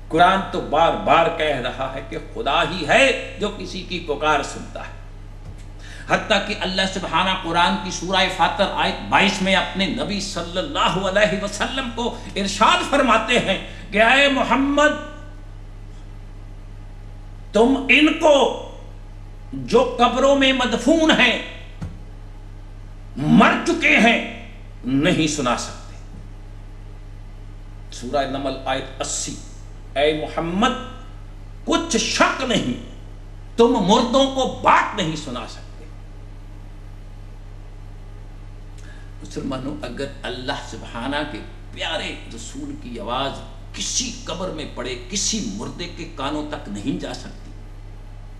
قرآن تو بار بار کہہ رہا ہے کہ خدا ہی ہے جو کسی کی پکار سنتا ہے. حتیٰ کہ اللہ سبحانہ قرآن کی سورہ فاطر آیت 22 میں اپنے نبی صلی اللہ علیہ وسلم کو ارشاد فرماتے ہیں کہ اے محمد تم ان کو جو قبروں میں مدفون ہیں مر چکے ہیں نہیں سنا سکتے. سورہ نمل آیت 80. اے محمد کچھ شک نہیں تم مردوں کو بات نہیں سنا سکتے. مسلمانوں اگر اللہ سبحانہ کے پیارے رسول کی آواز کسی قبر میں پڑے کسی مردے کے کانوں تک نہیں جا سکتی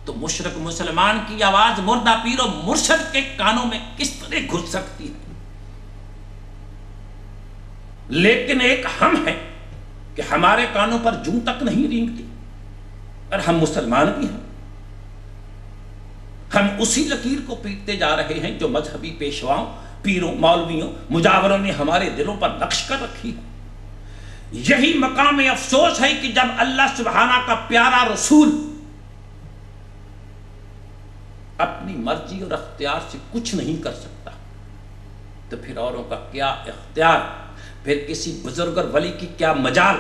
تو مشرک مسلمان کی آواز مردہ پیر و مرشد کے کانوں میں کس طرح گھس سکتی ہے. لیکن ایک ہم ہیں کہ ہمارے کانوں پر جوں تک نہیں رینگتی اور ہم مسلمان بھی ہیں. ہم اسی لکیر کو پیٹتے جا رہے ہیں جو مذہبی پیشواؤں پیروں مولویوں مجاوروں نے ہمارے دلوں پر نقش کر رکھی ہے. یہی مقام افسوس ہے کہ جب اللہ سبحانہ کا پیارا رسول اپنی مرضی اور اختیار سے کچھ نہیں کر سکتا تو پھر اوروں کا کیا اختیار, پھر کسی بزرگ اور ولی کی کیا مجال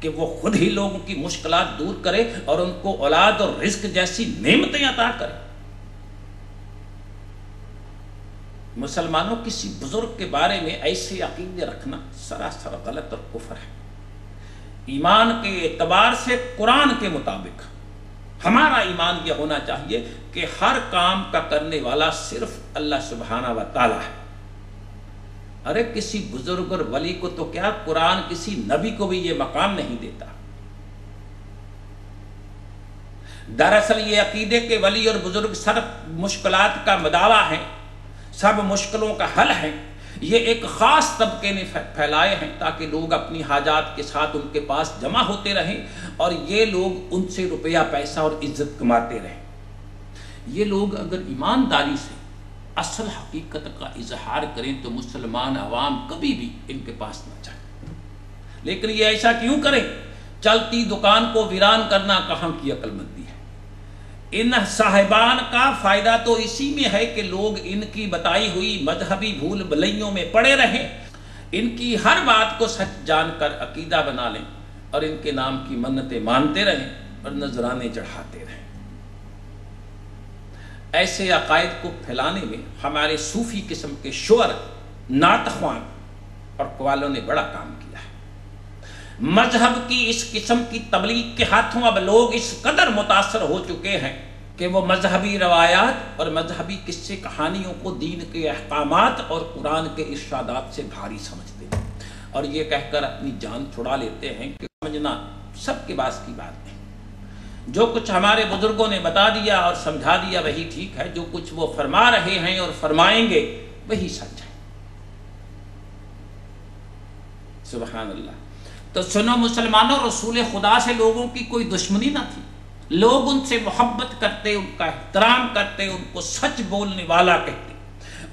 کہ وہ خود ہی لوگوں کی مشکلات دور کرے اور ان کو اولاد اور رزق جیسی نعمتیں عطا کرے. مسلمانوں کسی بزرگ کے بارے میں ایسے عقیدے رکھنا سراسر غلط اور کفر ہے. ایمان کے اعتبار سے قرآن کے مطابق ہمارا ایمان یہ ہونا چاہیے کہ ہر کام کا کرنے والا صرف اللہ سبحانہ و تعالی ہے. ارے کسی بزرگ اور ولی کو تو کیا قرآن کسی نبی کو بھی یہ مقام نہیں دیتا. دراصل یہ عقیدے کے ولی اور بزرگ صرف مشکلات کا مداوا ہیں, سب مشکلوں کا حل ہے. یہ ایک خاص طبقے نے پھیلائے ہیں تاکہ لوگ اپنی حاجات کے ساتھ ان کے پاس جمع ہوتے رہیں اور یہ لوگ ان سے روپیہ پیسہ اور عزت کماتے رہیں. یہ لوگ اگر ایمانداری سے اصل حقیقت کا اظہار کریں تو مسلمان عوام کبھی بھی ان کے پاس نہ جائے. لیکن یہ ایسا کیوں کریں؟ چلتی دکان کو ویران کرنا کہاں کی عقل مندی ہے. ان صاحبان کا فائدہ تو اسی میں ہے کہ لوگ ان کی بتائی ہوئی مذہبی بھول بھلائیوں میں پڑے رہیں, ان کی ہر بات کو سچ جان کر عقیدہ بنا لیں اور ان کے نام کی منتیں مانتے رہیں اور نذرانے چڑھاتے رہیں. ایسے عقائد کو پھیلانے میں ہمارے صوفی قسم کے شعر, نعت خوان اور قوالوں نے بڑا کام کیا ہے. مذہب کی اس قسم کی تبلیغ کے ہاتھوں اب لوگ اس قدر متاثر ہو چکے ہیں کہ وہ مذہبی روایات اور مذہبی قصے کہانیوں کو دین کے احکامات اور قرآن کے ارشادات سے بھاری سمجھتے ہیں اور یہ کہہ کر اپنی جان چھڑا لیتے ہیں کہ سمجھنا سب کے باس کی بات نہیں. جو کچھ ہمارے بزرگوں نے بتا دیا اور سمجھا دیا وہی ٹھیک ہے, جو کچھ وہ فرما رہے ہیں اور فرمائیں گے وہی سچ ہے. سبحان اللہ. تو سنو مسلمانوں, رسول خدا سے لوگوں کی کوئی دشمنی نہ تھی. لوگ ان سے محبت کرتے, ان کا احترام کرتے, ان کو سچ بولنے والا کہتے,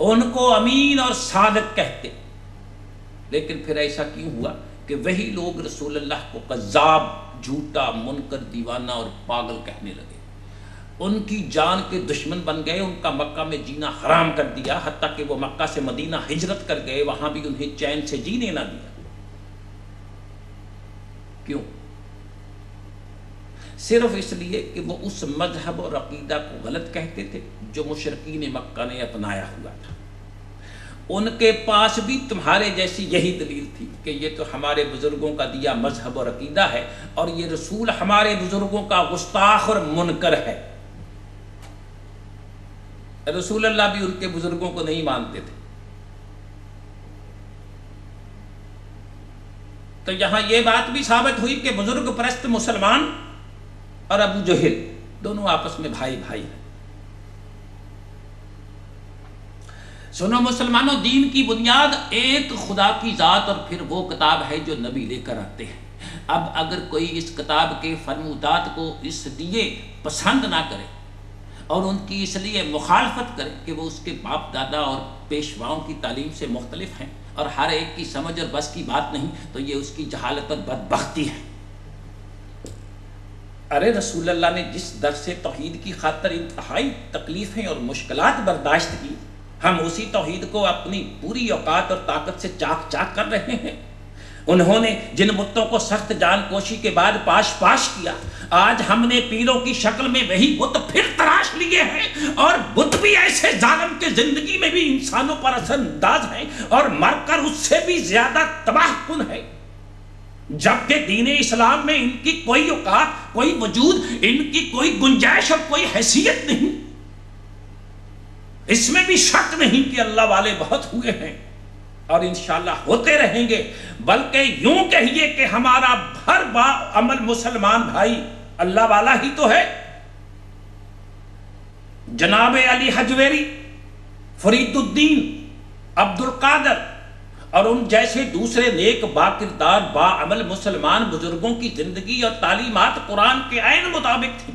ان کو امین اور صادق کہتے. لیکن پھر ایسا کیوں ہوا کہ وہی لوگ رسول اللہ کو کذاب, جھوٹا, منکر, دیوانہ اور پاگل کہنے لگے, ان کی جان کے دشمن بن گئے, ان کا مکہ میں جینا حرام کر دیا, حتیٰ کہ وہ مکہ سے مدینہ ہجرت کر گئے, وہاں بھی انہیں چین سے جینے نہ دیا. کیوں؟ صرف اس لیے کہ وہ اس مذہب اور عقیدہ کو غلط کہتے تھے جو مشرکین مکہ نے اپنایا ہوا تھا. ان کے پاس بھی تمہارے جیسی یہی دلیل تھی کہ یہ تو ہمارے بزرگوں کا دیا مذہب اور عقیدہ ہے اور یہ رسول ہمارے بزرگوں کا گستاخ اور منکر ہے. رسول اللہ بھی ان کے بزرگوں کو نہیں مانتے تھے. تو یہاں یہ بات بھی ثابت ہوئی کہ بزرگ پرست مسلمان اور ابو جہل دونوں آپس میں بھائی بھائی ہیں. سنو مسلمانوں, دین کی بنیاد ایک خدا کی ذات اور پھر وہ کتاب ہے جو نبی لے کر آتے ہیں. اب اگر کوئی اس کتاب کے فرمودات کو اس لیے پسند نہ کرے اور ان کی اس لیے مخالفت کرے کہ وہ اس کے باپ دادا اور پیشواؤں کی تعلیم سے مختلف ہیں اور ہر ایک کی سمجھ اور بس کی بات نہیں, تو یہ اس کی جہالت اور بدبختی ہے. ارے رسول اللہ نے جس درس توحید کی خاطر انتہائی تکلیفیں اور مشکلات برداشت کی، ہم اسی توحید کو اپنی پوری اوقات اور طاقت سے چاک چاک کر رہے ہیں۔ انہوں نے جن بتوں کو سخت جان کوشی کے بعد پاش پاش کیا، آج ہم نے پیروں کی شکل میں وہی بت پھر تراش لیے ہیں، اور بت بھی ایسے ظالم کے زندگی میں بھی انسانوں پر اثر انداز ہیں اور مر کر اس سے بھی زیادہ تباہ کن ہے، جبکہ دین اسلام میں ان کی کوئی اوقات، کوئی وجود، ان کی کوئی گنجائش اور کوئی حیثیت نہیں۔ اس میں بھی شک نہیں کہ اللہ والے بہت ہوئے ہیں اور انشاءاللہ ہوتے رہیں گے، بلکہ یوں کہیے کہ ہمارا ہر با عمل مسلمان بھائی اللہ والا ہی تو ہے۔ جناب علی حجویری، فرید الدین، عبد القادر اور ان جیسے دوسرے نیک با کردار با عمل مسلمان بزرگوں کی زندگی اور تعلیمات قرآن کے عین مطابق تھی۔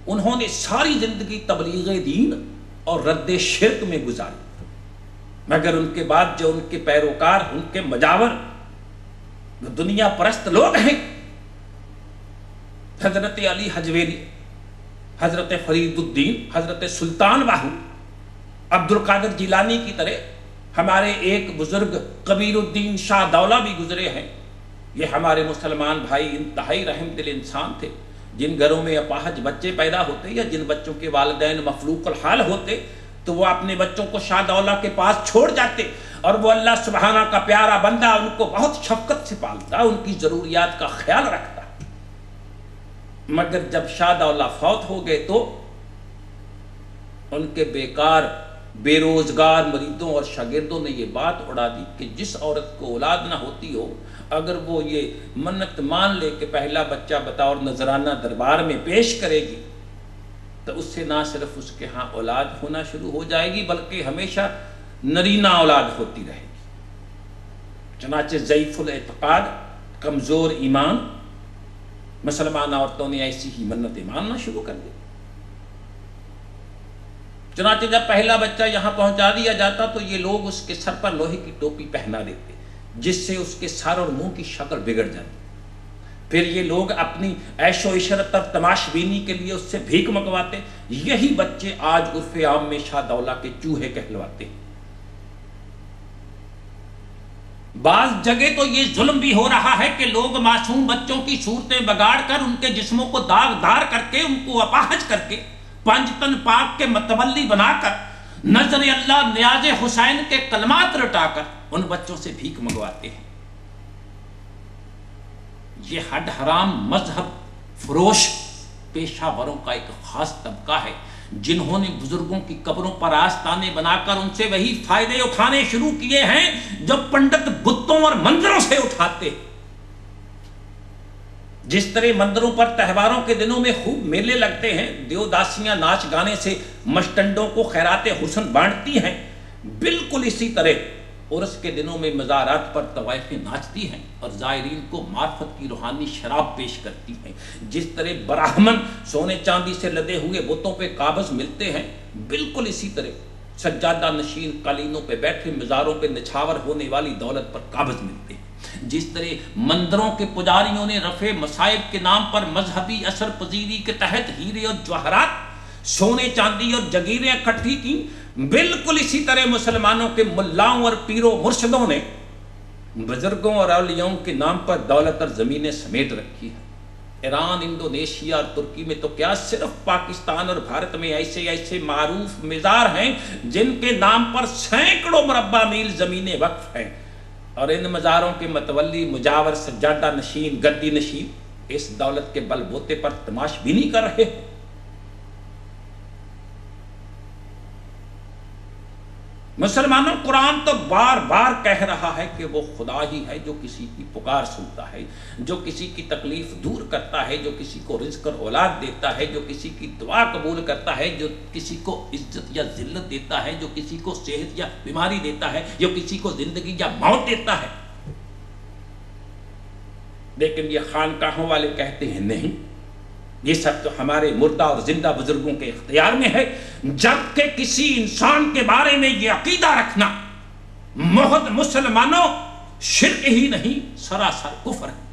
انہوں نے ساری زندگی تبلیغ دین اور رد شرک میں گزاری، مگر ان کے بعد جو ان کے پیروکار، ان کے مجاور دنیا پرست لوگ ہیں، حضرت علی حجویری، حضرت فرید الدین، حضرت سلطان باہو، عبد القادر جیلانی کی طرح ہمارے ایک بزرگ کبیر الدین شاہ دولہ بھی گزرے ہیں۔ یہ ہمارے مسلمان بھائی انتہائی رحم دل انسان تھے۔ جن گھروں میں اپاہج بچے پیدا ہوتے یا جن بچوں کے والدین مفلوق الحال ہوتے تو وہ اپنے بچوں کو شاہ دولہ کے پاس چھوڑ جاتے، اور وہ اللہ سبحانہ کا پیارا بندہ ان کو بہت شفقت سے پالتا، ان کی ضروریات کا خیال رکھتا۔ مگر جب شاہ دولہ فوت ہو گئے تو ان کے بیکار بے روزگار مریدوں اور شاگردوں نے یہ بات اڑا دی کہ جس عورت کو اولاد نہ ہوتی ہو، اگر وہ یہ منت مان لے کہ پہلا بچہ بطور نذرانہ دربار میں پیش کرے گی تو اس سے نہ صرف اس کے ہاں اولاد ہونا شروع ہو جائے گی بلکہ ہمیشہ نرینہ اولاد ہوتی رہے گی۔ چنانچہ ضعیف الاعتقاد، کمزور ایمان مسلمان عورتوں نے ایسی ہی منتیں ماننا شروع کر دی۔ چنانچہ جب پہلا بچہ یہاں پہنچا دیا جاتا تو یہ لوگ اس کے سر پر لوہے کی ٹوپی پہنا دیتے جس سے اس کے سر اور منہ کی شکل بگڑ جاتی۔ پھر یہ لوگ اپنی عیش و عشرت اور تماش بینی کے لیے اس سے بھیک منگواتے۔ یہی بچے آج عرف عام میں شاہ دولہ کے چوہے کہلواتے ہیں۔ بعض جگہ تو یہ ظلم بھی ہو رہا ہے کہ لوگ معصوم بچوں کی صورتیں بگاڑ کر ان کے جسموں کو داغدار کر کے، ان کو اپاہج کر کے، پنج تن پاک کے متولی بنا کر، نظر اللہ نیاز حسین کے کلمات رٹا کر ان بچوں سے بھیک منگواتے ہیں۔ یہ ہڈ حرام مذہب فروش پیشہ وروں کا ایک خاص طبقہ ہے جنہوں نے بزرگوں کی قبروں پر آستانے بنا کر ان سے وہی فائدے اٹھانے شروع کیے ہیں جو پنڈت بتوں اور مندروں سے اٹھاتے۔ جس طرح مندروں پر تہواروں کے دنوں میں خوب میلے لگتے ہیں، دیوداسیاں ناچ گانے سے مشٹنڈوں کو خیرات حسن بانٹتی ہیں، بالکل اسی طرح عرس کے دنوں میں مزارات پر طوائفیں ناچتی ہیں اور زائرین کو معرفت کی روحانی شراب پیش کرتی ہیں۔ جس طرح براہمن سونے چاندی سے لدے ہوئے بتوں پہ قابض ملتے ہیں، بالکل اسی طرح سجادہ نشین قالینوں پہ بیٹھے مزاروں پہ نچھاور ہونے والی دولت پر قابض ملتے ہیں۔ جس طرح مندروں کے پجاریوں نے رفع مصائب کے نام پر مذہبی اثر پذیری کے تحت ہیرے اور جواہرات، سونے چاندی اور جگیریں اکٹھی کی، بالکل اسی طرح مسلمانوں کے ملاؤں اور پیروں مرشدوں نے بزرگوں اور اولیاءوں کے نام پر دولت اور زمینیں سمیٹ رکھی ہے۔ ایران، انڈونیشیا اور ترکی میں تو کیا، صرف پاکستان اور بھارت میں ایسے ایسے معروف مزار ہیں جن کے نام پر سینکڑوں مربع میل زمینیں وقف ہیں، اور ان مزاروں کے متولی، مجاور، سجادہ نشین، گدی نشین اس دولت کے بل بوتے پر تماش بینی کر رہے ہیں۔ مسلمانوں، قرآن تو بار بار کہہ رہا ہے کہ وہ خدا ہی ہے جو کسی کی پکار سنتا ہے، جو کسی کی تکلیف دور کرتا ہے، جو کسی کو رزق اور اولاد دیتا ہے، جو کسی کی دعا قبول کرتا ہے، جو کسی کو عزت یا ذلت دیتا ہے، جو کسی کو صحت یا بیماری دیتا ہے، جو کسی کو زندگی یا موت دیتا ہے۔ لیکن یہ خانقاہوں والے کہتے ہیں نہیں، یہ سب تو ہمارے مردہ اور زندہ بزرگوں کے اختیار میں ہے، جبکہ کسی انسان کے بارے میں یہ عقیدہ رکھنا محض مسلمانوں شرک ہی نہیں، سراسر کفر ہے۔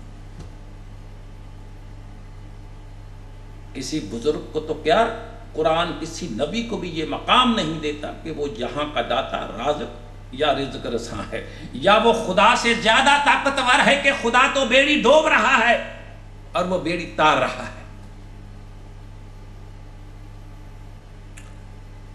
کسی بزرگ کو تو کیا، قرآن کسی نبی کو بھی یہ مقام نہیں دیتا کہ وہ یہاں کا داتا رازق یا رزق رساں ہے، یا وہ خدا سے زیادہ طاقتور ہے کہ خدا تو بیڑی ڈوب رہا ہے اور وہ بیڑی تار رہا ہے۔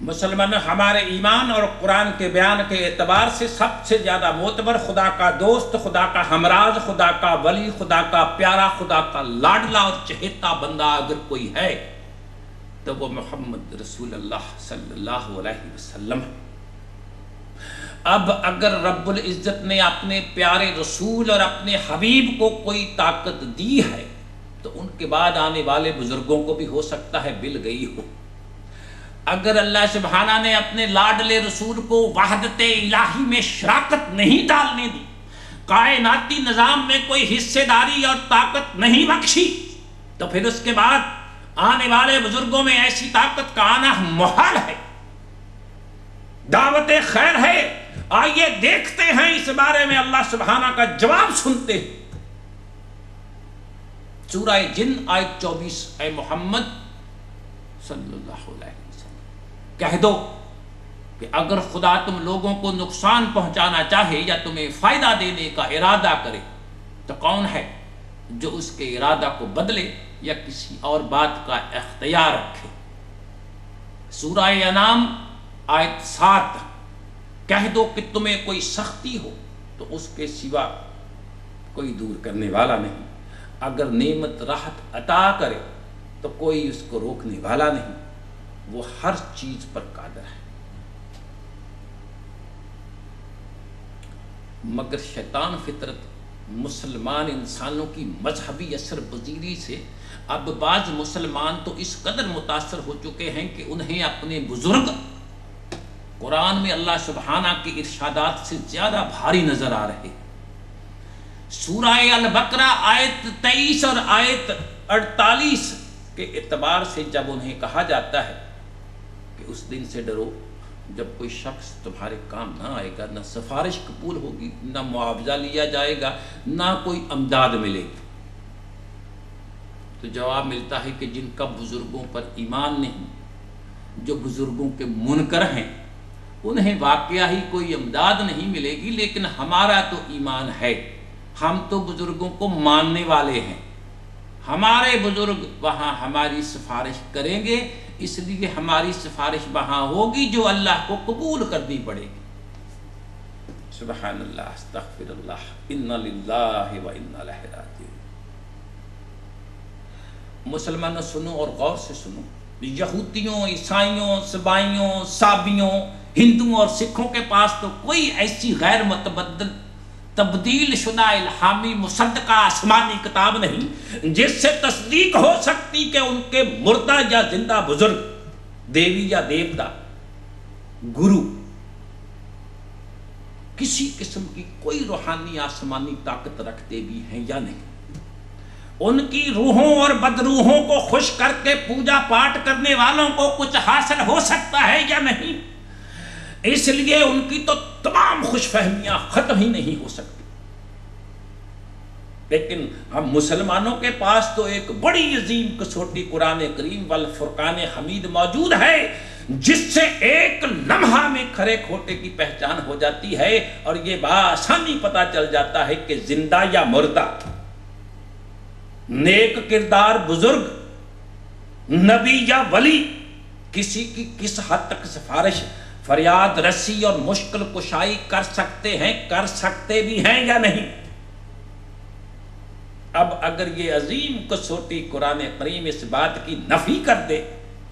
مسلمان ہمارے ایمان اور قرآن کے بیان کے اعتبار سے سب سے زیادہ معتبر، خدا کا دوست، خدا کا ہمراز، خدا کا ولی، خدا کا پیارا، خدا کا لاڈلا اور چہیتا بندہ اگر کوئی ہے تو وہ محمد رسول اللہ صلی اللہ علیہ وسلم ہے۔ اب اگر رب العزت نے اپنے پیارے رسول اور اپنے حبیب کو کوئی طاقت دی ہے تو ان کے بعد آنے والے بزرگوں کو بھی ہو سکتا ہے بل گئی ہو۔ اگر اللہ سبحانہ نے اپنے لاڈلے رسول کو وحدت الہی میں شراکت نہیں ڈالنے دی، کائناتی نظام میں کوئی حصے داری اور طاقت نہیں بخشی، تو پھر اس کے بعد آنے والے بزرگوں میں ایسی طاقت کا آنا محال ہے۔ دعوت خیر ہے، آئیے دیکھتے ہیں اس بارے میں اللہ سبحانہ کا جواب سنتے ہیں۔ سورہ جن آیت 24، اے محمد صلی اللہ علیہ وسلم کہہ دو کہ اگر خدا تم لوگوں کو نقصان پہنچانا چاہے یا تمہیں فائدہ دینے کا ارادہ کرے تو کون ہے جو اس کے ارادہ کو بدلے یا کسی اور بات کا اختیار رکھے۔ سورہ انعام آیت 7، کہہ دو کہ تمہیں کوئی سختی ہو تو اس کے سوا کوئی دور کرنے والا نہیں، اگر نعمت راحت عطا کرے تو کوئی اس کو روکنے والا نہیں، وہ ہر چیز پر قادر ہے۔ مگر شیطان فطرت مسلمان انسانوں کی مذہبی اثر پذیری سے اب بعض مسلمان تو اس قدر متاثر ہو چکے ہیں کہ انہیں اپنے بزرگ قرآن میں اللہ سبحانہ کے ارشادات سے زیادہ بھاری نظر آ رہے۔ سورہ البقرہ آیت 23 اور آیت 48 کے اعتبار سے جب انہیں کہا جاتا ہے کہ اس دن سے ڈرو جب کوئی شخص تمہارے کام نہ آئے گا، نہ سفارش قبول ہوگی، نہ معاوضہ لیا جائے گا، نہ کوئی امداد ملے گی، تو جواب ملتا ہے کہ جن کا بزرگوں پر ایمان نہیں، جو بزرگوں کے منکر ہیں، انہیں واقعہ ہی کوئی امداد نہیں ملے گی، لیکن ہمارا تو ایمان ہے، ہم تو بزرگوں کو ماننے والے ہیں، ہمارے بزرگ وہاں ہماری سفارش کریں گے، اس لیے ہماری سفارش وہاں ہوگی جو اللہ کو قبول کرنی پڑے گی۔ سبحان اللہ، استغفر اللہ، انا للہ و انا الیہ راجعون۔ مسلمانوں سنو اور غور سے سنو، یہودیوں، عیسائیوں، سبائیوں، سابیوں، ہندوؤں اور سکھوں کے پاس تو کوئی ایسی غیر متبدل تبدیل شدہ الہامی مصدقہ آسمانی کتاب نہیں جس سے تصدیق ہو سکتی کہ ان کے مردہ یا زندہ بزرگ، دیوی یا دیوتا، گرو، کسی قسم کی کوئی روحانی آسمانی طاقت رکھتے بھی ہیں یا نہیں۔ ان کی روحوں اور بدروحوں کو خوش کر کے پوجا پاٹ کرنے والوں کو کچھ حاصل ہو سکتا ہے یا نہیں، اس لیے ان کی تو تمام خوش فہمیاں ختم ہی نہیں ہو سکتی۔ لیکن ہم مسلمانوں کے پاس تو ایک بڑی عظیم کسوٹی قرآن کریم والفرقان حمید موجود ہے، جس سے ایک لمحہ میں کھرے کھوٹے کی پہچان ہو جاتی ہے اور یہ بآسانی پتہ چل جاتا ہے کہ زندہ یا مردہ، نیک کردار بزرگ، نبی یا ولی کسی کی کس حد تک سفارش، فریاد رسی اور مشکل کشائی کر سکتے بھی ہیں یا نہیں۔ اب اگر یہ عظیم کسوٹی قرآن کریم اس بات کی نفی کر دے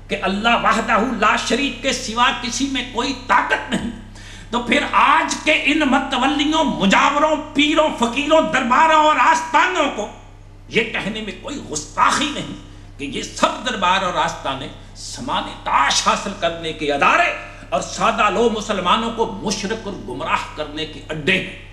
کہ اللہ وحدہ لا شریک کے سوا کسی میں کوئی طاقت نہیں، تو پھر آج کے ان متولیوں، مجاوروں، پیروں، فقیروں، درباروں اور آستانوں کو یہ کہنے میں کوئی گستاخی نہیں کہ یہ سب دربار اور آستانے سامان تاش حاصل کرنے کے ادارے اور سادہ لو مسلمانوں کو مشرک اور گمراہ کرنے کے اڈے ہیں۔